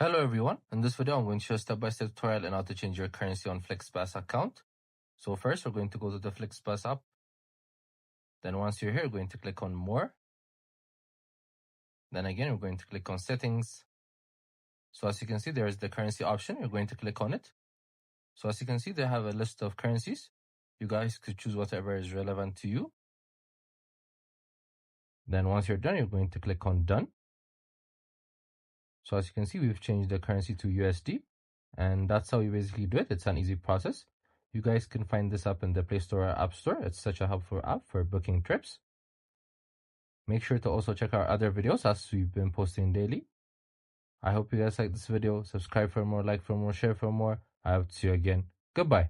Hello everyone, in this video I'm going to show a step-by-step tutorial on how to change your currency on FlixBus account. So first we're going to go to the FlixBus app. Then once you're here, we're going to click on more. Then again, we're going to click on settings. So as you can see, there is the currency option. You're going to click on it. So as you can see, they have a list of currencies. You guys could choose whatever is relevant to you. Then once you're done, you're going to click on done. So as you can see, we've changed the currency to USD, and that's how you basically do it. It's an easy process. You guys can find this app in the Play Store or App Store. It's such a helpful app for booking trips. Make sure to also check our other videos as we've been posting daily. I hope you guys like this video. Subscribe for more, like for more, share for more. I hope to see you again. Goodbye.